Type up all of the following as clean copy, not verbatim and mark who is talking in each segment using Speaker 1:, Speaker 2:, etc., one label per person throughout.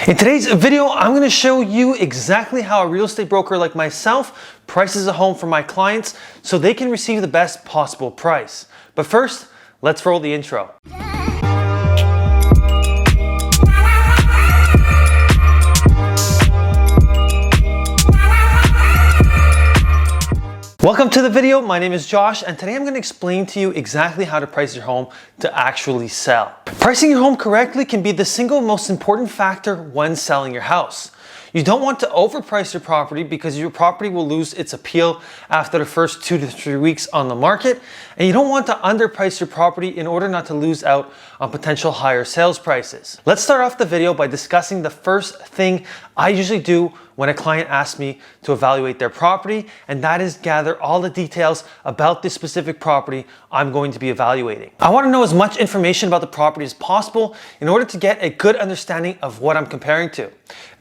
Speaker 1: In today's video, I'm going to show you exactly how a real estate broker like myself prices a home for my clients so they can receive the best possible price. But first, let's roll the intro. Welcome to the video. My name is Josh, and today I'm going to explain to you exactly how to price your home to actually sell. Pricing your home correctly can be the single most important factor when selling your house. You don't want to overprice your property because your property will lose its appeal after the first 2 to 3 weeks on the market. And you don't want to underprice your property in order not to lose out on potential higher sales prices. Let's start off the video by discussing the first thing I usually do when a client asks me to evaluate their property, and that is gather all the details about this specific property I'm going to be evaluating. I want to know as much information about the property as possible in order to get a good understanding of what I'm comparing to.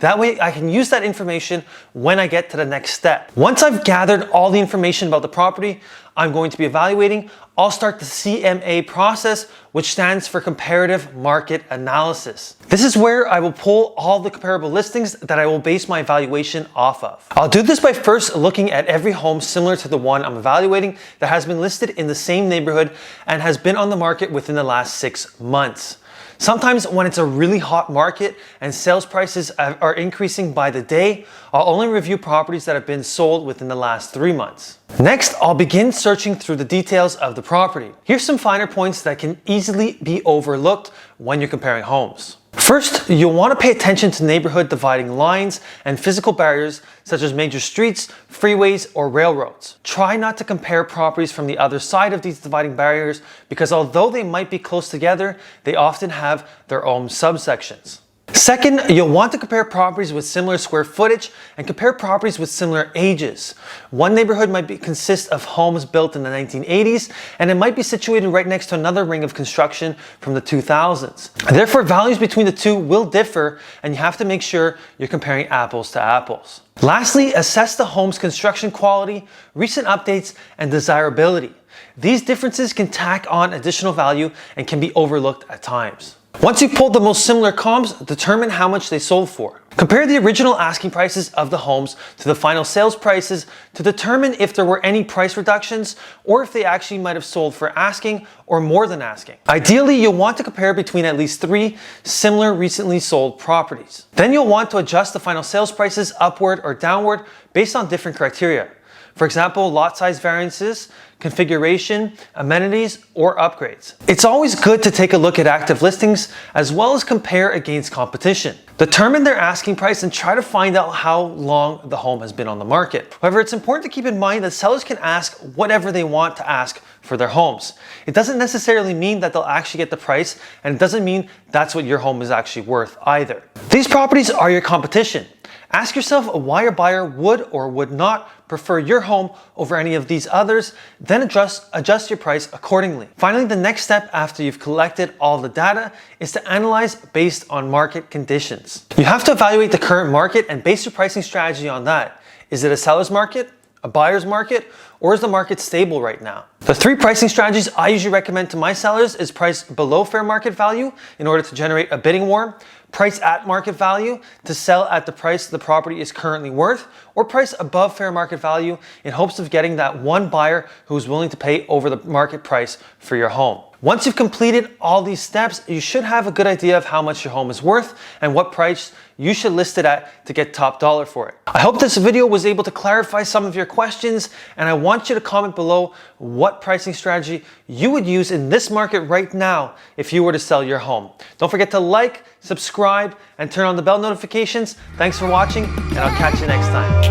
Speaker 1: That way I can use that information when I get to the next step. Once I've gathered all the information about the property I'm going to be evaluating, I'll start the CMA process, which stands for Comparative Market Analysis. This is where I will pull all the comparable listings that I will base my evaluation off of. I'll do this by first looking at every home similar to the one I'm evaluating that has been listed in the same neighborhood and has been on the market within the last 6 months. Sometimes when it's a really hot market and sales prices are increasing by the day, I'll only review properties that have been sold within the last 3 months. Next, I'll begin searching through the details of the property. Here's some finer points that can easily be overlooked when you're comparing homes. First, you'll want to pay attention to neighborhood dividing lines and physical barriers such as major streets, freeways, or railroads. Try not to compare properties from the other side of these dividing barriers because although they might be close together, they often have their own subsections. Second, you'll want to compare properties with similar square footage and compare properties with similar ages. One neighborhood might consist of homes built in the 1980s, and it might be situated right next to another ring of construction from the 2000s. Therefore, values between the two will differ, and you have to make sure you're comparing apples to apples. Lastly, assess the home's construction quality, recent updates, and desirability. These differences can tack on additional value and can be overlooked at times. Once you've pulled the most similar comps, determine how much they sold for. Compare the original asking prices of the homes to the final sales prices to determine if there were any price reductions or if they actually might have sold for asking or more than asking. Ideally, you'll want to compare between at least 3 similar recently sold properties. Then you'll want to adjust the final sales prices upward or downward based on different criteria. For example, lot size variances, configuration, amenities, or upgrades. It's always good to take a look at active listings as well as compare against competition. Determine their asking price and try to find out how long the home has been on the market. However, it's important to keep in mind that sellers can ask whatever they want to ask for their homes. It doesn't necessarily mean that they'll actually get the price, and it doesn't mean that's what your home is actually worth either. These properties are your competition. Ask yourself why a buyer would or would not prefer your home over any of these others, then adjust your price accordingly. Finally, the next step after you've collected all the data is to analyze based on market conditions. You have to evaluate the current market and base your pricing strategy on that. Is it a seller's market, a buyer's market, or is the market stable right now? The 3 pricing strategies I usually recommend to my sellers is price below fair market value in order to generate a bidding war, price at market value to sell at the price the property is currently worth, or price above fair market value in hopes of getting that one buyer who is willing to pay over the market price for your home. Once you've completed all these steps, you should have a good idea of how much your home is worth and what price you should list it at to get top dollar for it. I hope this video was able to clarify some of your questions, and I want you to comment below what pricing strategy you would use in this market right now if you were to sell your home. Don't forget to like, subscribe, and turn on the bell notifications. Thanks for watching, and I'll catch you next time.